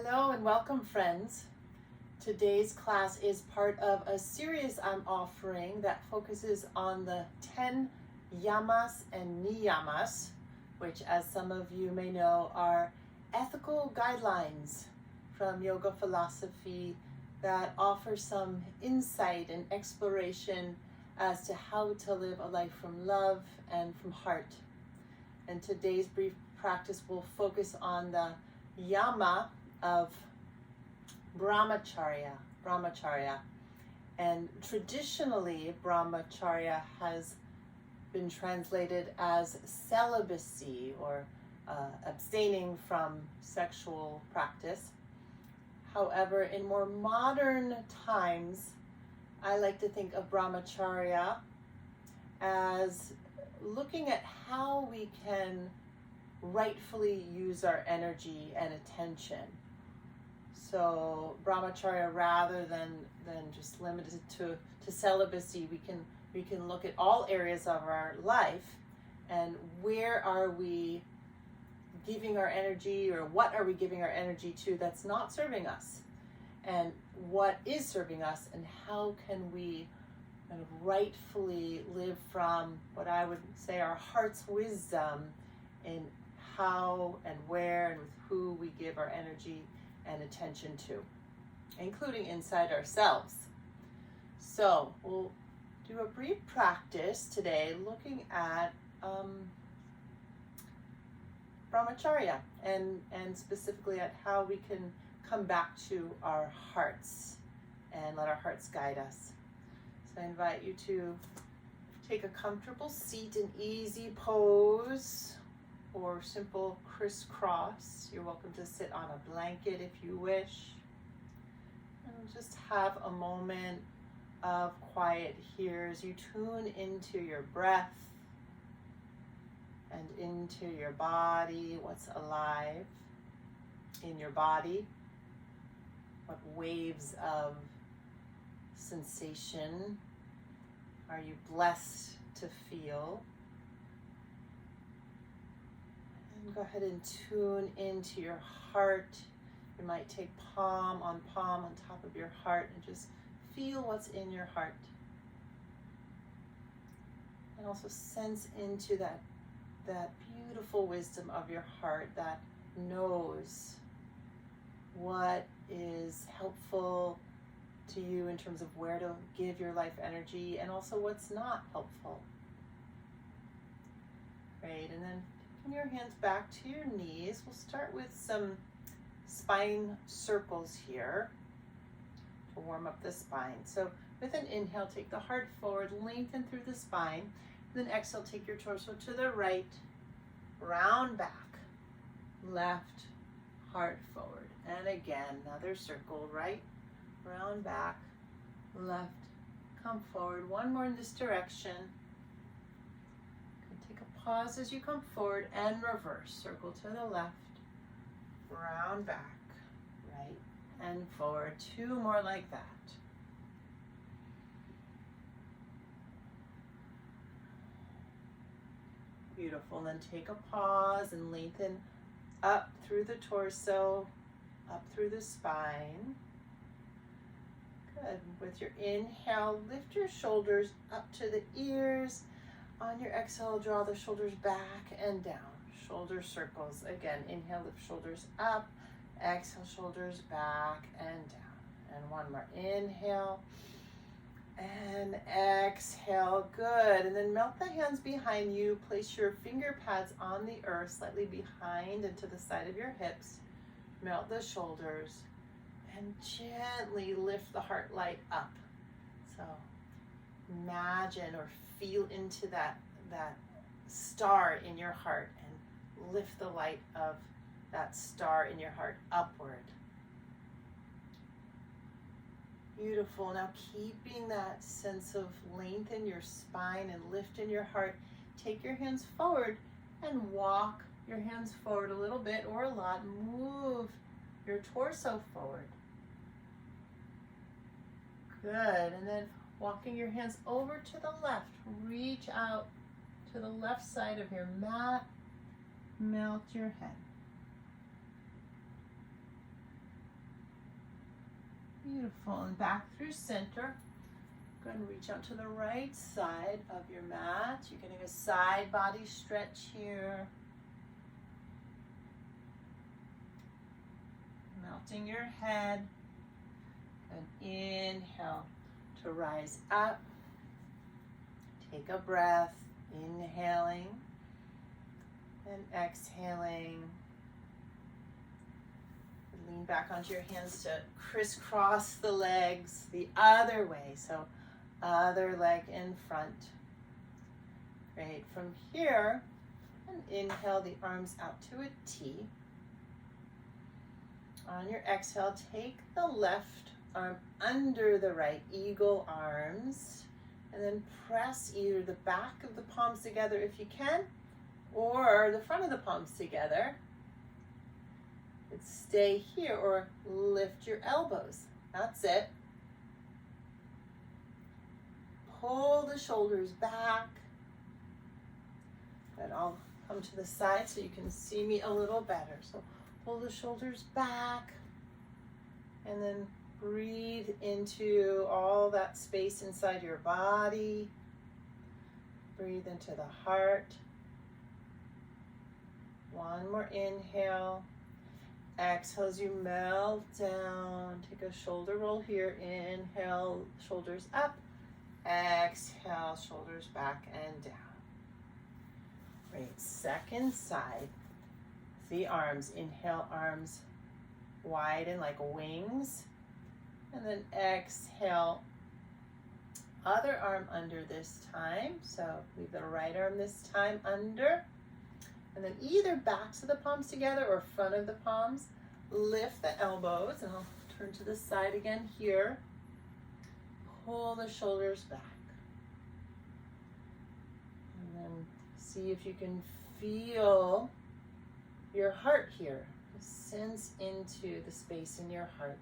Hello and welcome, friends. Today's class is part of a series I'm offering that focuses on the 10 Yamas and Niyamas, which, as some of you may know, are ethical guidelines from yoga philosophy that offer some insight and exploration as to how to live a life from love and from heart. And today's brief practice will focus on the Yama of Brahmacharya. And traditionally, Brahmacharya has been translated as celibacy or abstaining from sexual practice. However, in more modern times, I like to think of Brahmacharya as looking at how we can rightfully use our energy and attention. So Brahmacharya, rather than just limited to celibacy, we can look at all areas of our life and where are we giving our energy, or what are we giving our energy to that's not serving us, and what is serving us, and how can we kind of rightfully live from what I would say our heart's wisdom in how and where and with who we give our energy and attention to, including inside ourselves. So we'll do a brief practice today looking at Brahmacharya and specifically at how we can come back to our hearts and let our hearts guide us. So I invite you to take a comfortable seat, an easy pose, or simple crisscross. You're welcome to sit on a blanket if you wish. And just have a moment of quiet here as you tune into your breath and into your body, what's alive in your body, what waves of sensation are you blessed to feel. Go ahead and tune into your heart. You might take palm on top of your heart and just feel what's in your heart. And also sense into that beautiful wisdom of your heart that knows what is helpful to you in terms of where to give your life energy, and also what's not helpful. Great, and then your hands back to your knees. We'll start with some spine circles here to warm up the spine. So with an inhale, take the heart forward, lengthen through the spine. Then exhale, take your torso to the right, round back, left, heart forward. And again, another circle, right, round back, left, come forward. One more in this direction. Pause as you come forward and reverse. Circle to the left, round back, right, and forward. Two more like that. Beautiful. Then take a pause and lengthen up through the torso, up through the spine. Good. With your inhale, lift your shoulders up to the ears. On your exhale, draw the shoulders back and down. Shoulder circles. Again, inhale, lift shoulders up. Exhale, shoulders back and down. And one more. Inhale and exhale. Good. And then melt the hands behind you. Place your finger pads on the earth, slightly behind and to the side of your hips. Melt the shoulders and gently lift the heart light up. So imagine or feel into that star in your heart and lift the light of that star in your heart upward. Beautiful. Now keeping that sense of length in your spine and lift in your heart, take your hands forward and walk your hands forward a little bit or a lot. Move your torso forward. Good. And then walking your hands over to the left, reach out to the left side of your mat, melt your head. Beautiful. And back through center. Go ahead and reach out to the right side of your mat. You're getting a side body stretch here. Melting your head. And inhale to rise up. Take a breath. Inhaling and exhaling. Lean back onto your hands to crisscross the legs the other way. So other leg in front. Great. From here, and inhale the arms out to a T. On your exhale, take the left arm under the right, eagle arms, and then press either the back of the palms together if you can, or the front of the palms together. Stay here or lift your elbows. That's it. Pull the shoulders back. And I'll come to the side so you can see me a little better. So pull the shoulders back and then breathe into all that space inside your body. Breathe into the heart. One more inhale. Exhale as you melt down. Take a shoulder roll here. Inhale, shoulders up. Exhale, shoulders back and down. Great. Second side. The arms. Inhale, arms widen like wings. And then exhale. Other arm under this time. So leave the right arm this time under. And then either backs of the palms together or front of the palms. Lift the elbows, and I'll turn to the side again here. Pull the shoulders back. And then see if you can feel your heart here. Sense into the space in your heart.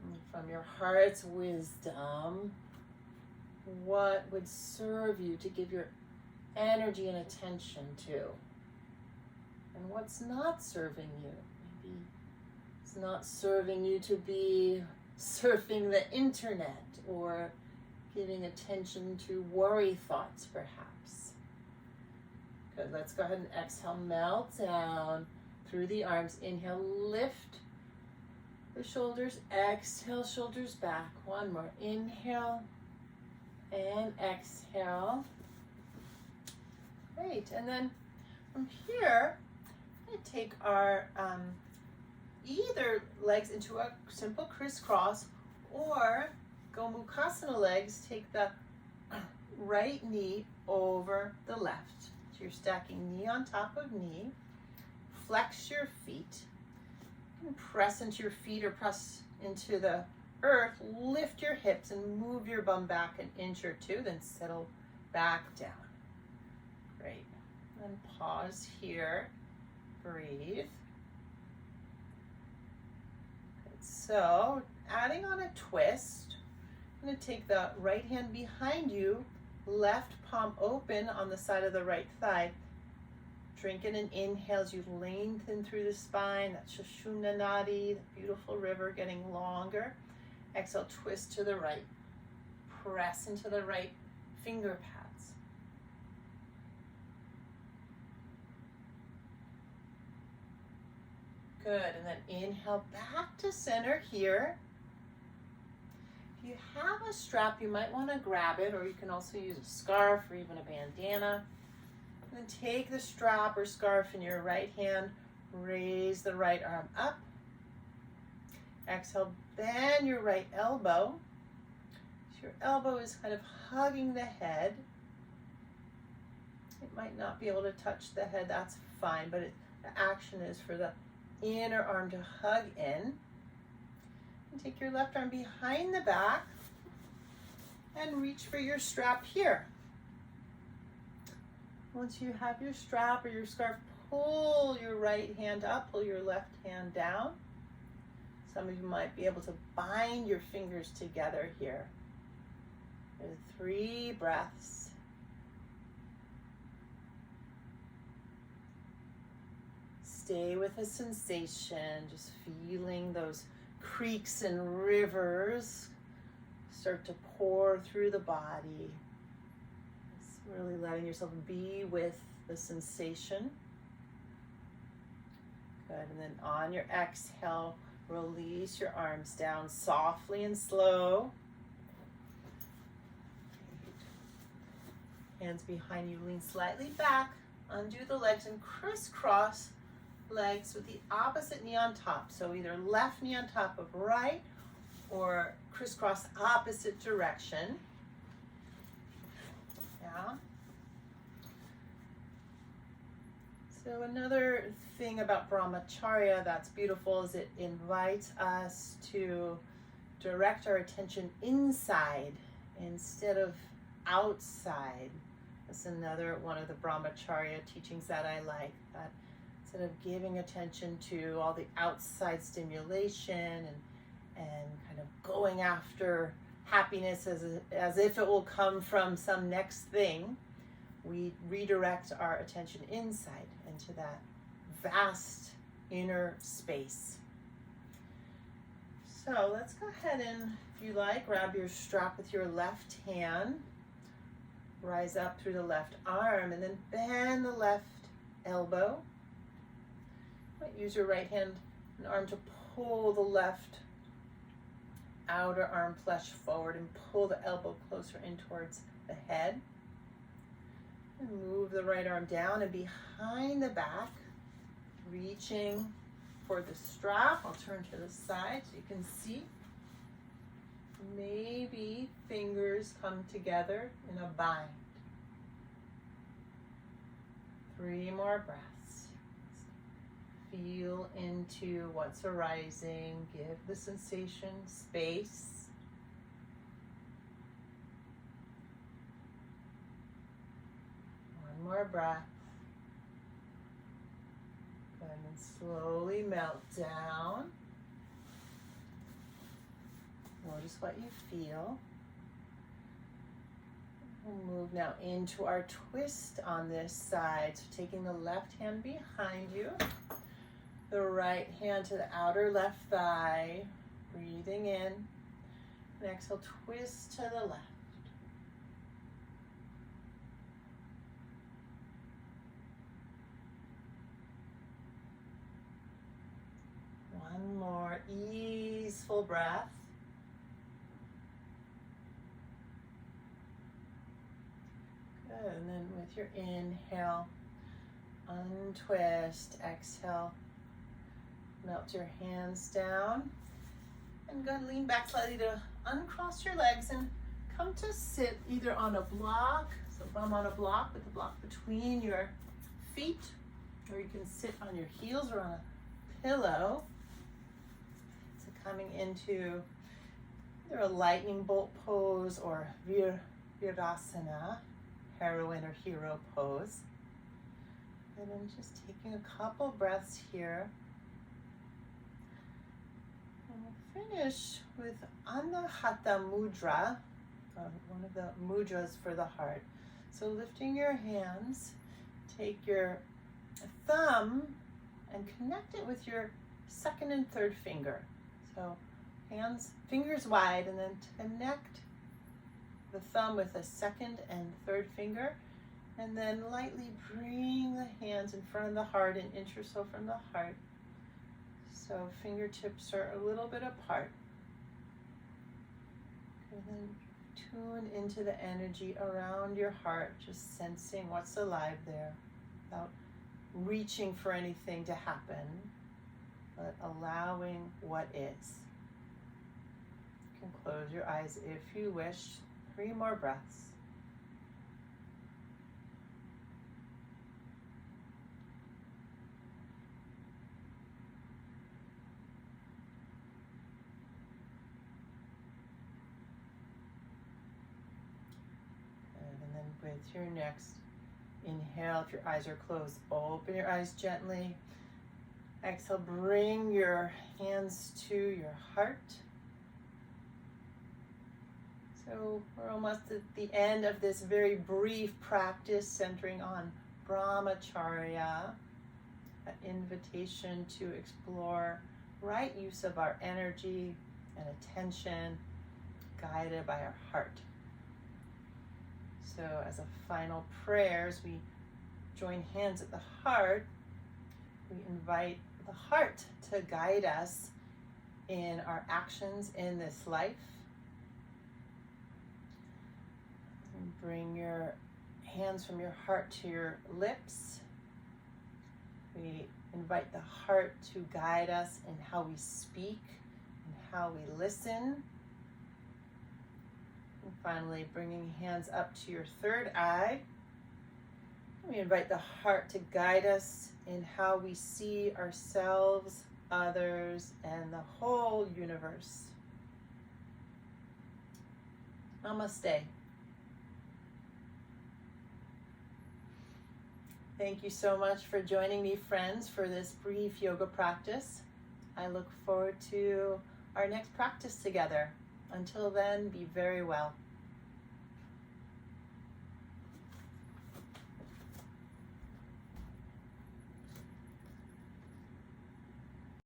And from your heart's wisdom, what would serve you to give your energy and attention to? And what's not serving you? Maybe it's not serving you to be surfing the internet or giving attention to worry thoughts, perhaps. Good. Let's go ahead and exhale, melt down through the arms. Inhale, lift the shoulders. Exhale, shoulders back. One more. Inhale. And exhale. Great. And then from here, we take our either legs into a simple crisscross, or Gomukhasana legs. Take the right knee over the left. So you're stacking knee on top of knee. Flex your feet. You can press into your feet or press into the earth. Lift your hips and move your bum back an inch or two, then settle back down. Great. Then pause here. Breathe. Good. So, adding on a twist, I'm going to take the right hand behind you, left palm open on the side of the right thigh. Drink in and inhale as you lengthen through the spine. That's Sushumna Nadi, the beautiful river getting longer. Exhale, twist to the right. Press into the right finger pads. Good, and then inhale back to center here. If you have a strap, you might want to grab it, or you can also use a scarf or even a bandana. And then take the strap or scarf in your right hand, raise the right arm up. Exhale, bend your right elbow. So your elbow is kind of hugging the head. It might not be able to touch the head, that's fine, but the action is for the inner arm to hug in. And take your left arm behind the back and reach for your strap here. Once you have your strap or your scarf, pull your right hand up, pull your left hand down. Some of you might be able to bind your fingers together here. With 3 breaths. stay with the sensation, just feeling those creeks and rivers start to pour through the body. Just really letting yourself be with the sensation. Good, and then on your exhale, release your arms down softly and slow. Hands behind you, lean slightly back, undo the legs and crisscross legs with the opposite knee on top. So either left knee on top of right or crisscross opposite direction. Yeah. So another thing about Brahmacharya that's beautiful is it invites us to direct our attention inside instead of outside. That's another one of the Brahmacharya teachings that I like, that instead of giving attention to all the outside stimulation and kind of going after happiness as if it will come from some next thing, we redirect our attention inside into that vast inner space. So let's go ahead and, if you like, grab your strap with your left hand, rise up through the left arm, and then bend the left elbow. Use your right hand and arm to pull the left outer arm flesh forward and pull the elbow closer in towards the head. And move the right arm down and behind the back, reaching for the strap. I'll turn to the side so you can see. Maybe fingers come together in a bind. 3 more breaths. Feel into what's arising. Give the sensation space. One more breath. And then slowly melt down. Notice what you feel. We'll move now into our twist on this side. So taking the left hand behind you, the right hand to the outer left thigh, breathing in, and exhale, twist to the left. One more easeful breath. Good, and then with your inhale, untwist, exhale, melt your hands down, and go and lean back slightly to uncross your legs and come to sit either on a block, so bum on a block with the block between your feet, or you can sit on your heels or on a pillow. So coming into either a lightning bolt pose or virasana, heroine or hero pose. And then just taking a couple breaths here. And we'll finish with Anahata Mudra, one of the mudras for the heart. So lifting your hands, take your thumb and connect it with your second and third finger. So fingers wide, and then connect the thumb with the second and third finger, and then lightly bring the hands in front of the heart, an inch or so from the heart. So fingertips are a little bit apart. And then tune into the energy around your heart, just sensing what's alive there without reaching for anything to happen, but allowing what is. You can close your eyes if you wish. 3 more breaths. And then with your next inhale, if your eyes are closed, open your eyes gently. Exhale, bring your hands to your heart. So we're almost at the end of this very brief practice centering on Brahmacharya an invitation to explore right use of our energy and attention, guided by our heart. So as a final prayer, as we join hands at the heart, we invite the heart to guide us in our actions in this life. And bring your hands from your heart to your lips. We invite the heart to guide us in how we speak and how we listen. And finally, bringing hands up to your third eye. We invite the heart to guide us in how we see ourselves, others, and the whole universe. Namaste. Thank you so much for joining me, friends, for this brief yoga practice. I look forward to our next practice together. Until then, be very well.